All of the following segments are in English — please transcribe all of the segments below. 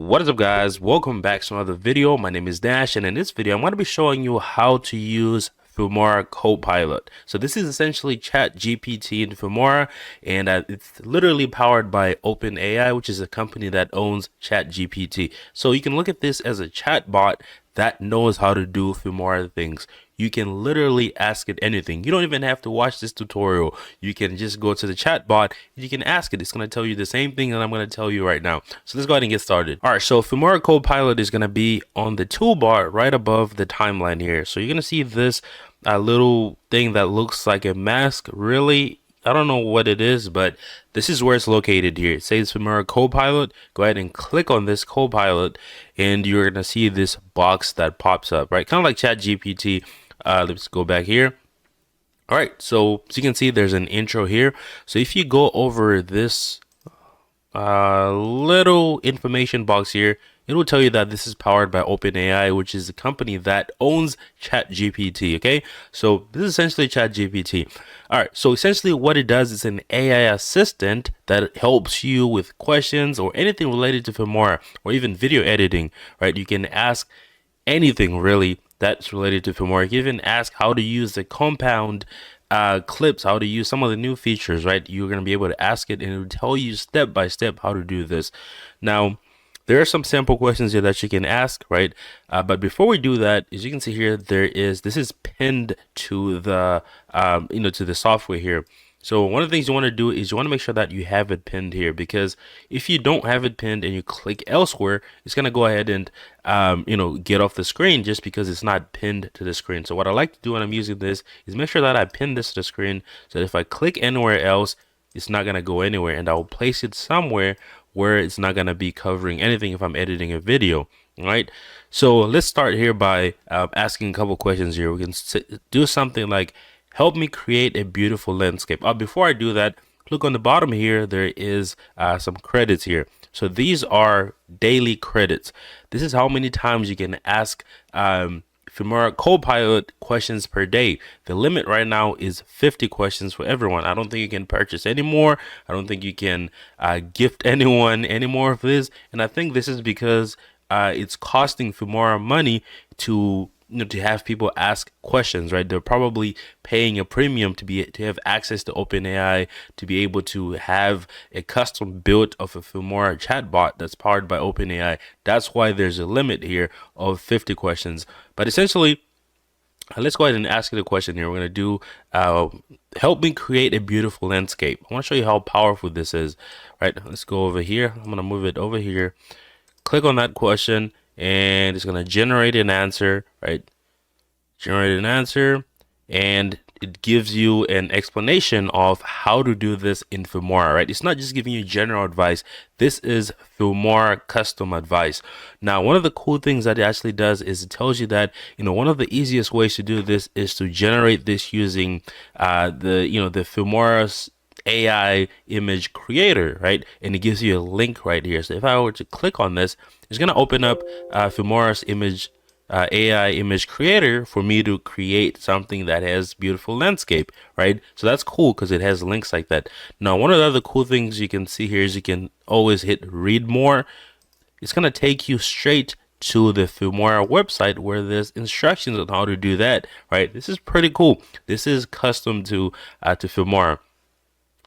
What is up, guys? Welcome back to another video. My name is Dash, and in this video I'm going to be showing you how to use Filmora Copilot. So this is essentially ChatGPT in Filmora, and it's literally powered by OpenAI, which is a company that owns ChatGPT. So you can look at this as a chatbot that knows how to do Filmora things. You can literally ask it anything. You don't even have to watch this tutorial. You can just go to the chat bot and you can ask it. It's going to tell you the same thing that I'm going to tell you right now. So let's go ahead and get started. All right, so Filmora Copilot is going to be on the toolbar right above the timeline here. So you're going to see this little thing that looks like a mask. Really, I don't know what it is, but this is where it's located here. It says Filmora Copilot. Go ahead and click on this Copilot and you're going to see this box that pops up, right? Kind of like ChatGPT. Let's go back here. All right, so as you can see, there's an intro here. So if you go over this little information box here, it will tell you that this is powered by OpenAI, which is the company that owns ChatGPT. Okay, so this is essentially ChatGPT. All right, so essentially what it does is an AI assistant that helps you with questions or anything related to Filmora or even video editing. Right, you can ask anything really that's related to Filmora. You can even ask how to use the compound clips, how to use some of the new features, right? You're going to be able to ask it and it will tell you step by step how to do this. Now, there are some sample questions here that you can ask, right? But before we do that, as you can see here, this is pinned to the, to the software here. So one of the things you want to do is you want to make sure that you have it pinned here, because if you don't have it pinned and you click elsewhere, it's going to go ahead and, get off the screen just because it's not pinned to the screen. So what I like to do when I'm using this is make sure that I pin this to the screen so that if I click anywhere else, it's not going to go anywhere, and I'll place it somewhere where it's not going to be covering anything if I'm editing a video. All right. So let's start here by asking a couple questions here. We can do something like, help me create a beautiful landscape. Before I do that, look on the bottom here, there is some credits here. So these are daily credits. This is how many times you can ask Filmora Copilot questions per day. The limit right now is 50 questions for everyone. I don't think you can purchase any more. I don't think you can gift anyone any more of this. And I think this is because it's costing Filmora money to have people ask questions, right? They're probably paying a premium to have access to OpenAI, to be able to have a custom built of a Filmora chatbot that's powered by OpenAI. That's why there's a limit here of 50 questions. But essentially, let's go ahead and ask you the question here. We're going to do help me create a beautiful landscape. I want to show you how powerful this is, right? Let's go over here. I'm going to move it over here. Click on that question and it's going to generate an answer, right? Generate an answer, and it gives you an explanation of how to do this in Filmora, right? It's not just giving you general advice. This is Filmora custom advice. Now, one of the cool things that it actually does is it tells you that, one of the easiest ways to do this is to generate this using the Filmora's AI image creator, right? And it gives you a link right here. So if I were to click on this, it's going to open up Filmora's AI image creator for me to create something that has beautiful landscape, right? So that's cool because it has links like that. Now, one of the other cool things you can see here is you can always hit read more. It's going to take you straight to the Filmora website where there's instructions on how to do that, right? This is pretty cool. This is custom to Filmora.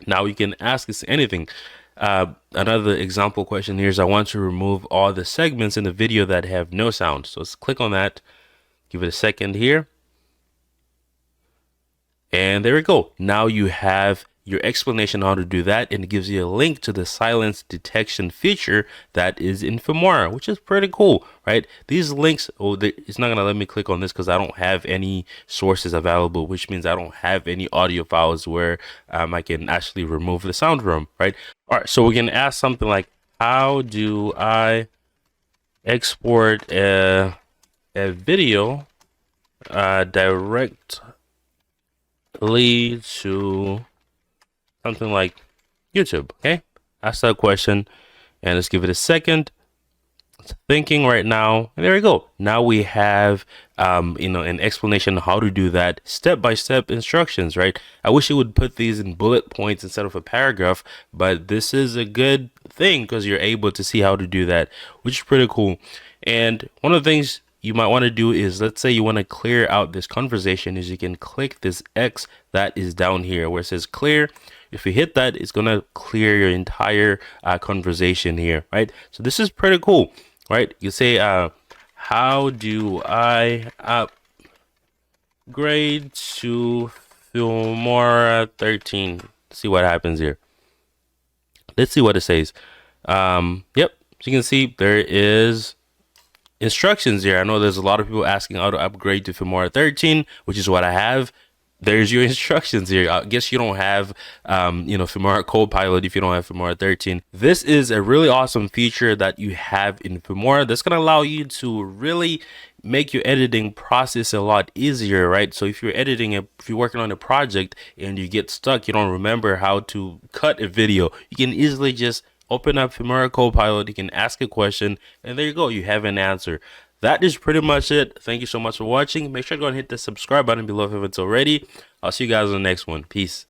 Now you can ask us anything. Another example question here is I want to remove all the segments in the video that have no sound. So let's click on that. Give it a second here. And there we go. Now you have your explanation on how to do that, and it gives you a link to the silence detection feature that is in Filmora, which is pretty cool, right? These links, it's not going to let me click on this because I don't have any sources available, which means I don't have any audio files where I can actually remove the sound from, right? All right, so we can ask something like, how do I export a video directly to something like YouTube? Okay, ask that question and let's give it a second. thinking right now, and there we go. Now we have an explanation on how to do that, step-by-step instructions, right? I wish it would put these in bullet points instead of a paragraph, but this is a good thing because you're able to see how to do that, which is pretty cool. And one of the things you might want to do is, let's say you want to clear out this conversation, is you can click this X that is down here where it says clear. If you hit that, it's going to clear your entire conversation here, right? So this is pretty cool, right? You say, how do I upgrade to Filmora 13? See what happens here. Let's see what it says. Yep, so you can see there is instructions here. I know there's a lot of people asking how to upgrade to Filmora 13, which is what I have. There's your instructions here. I guess you don't have, Filmora Copilot if you don't have Filmora 13. This is a really awesome feature that you have in Filmora that's going to allow you to really make your editing process a lot easier, right? So if you're if you're working on a project and you get stuck, you don't remember how to cut a video, you can easily just open up Filmora Copilot, you can ask a question, and there you go, you have an answer. That is pretty much it. Thank you so much for watching. Make sure to go and hit the subscribe button below if you haven't already. I'll see you guys on the next one. Peace.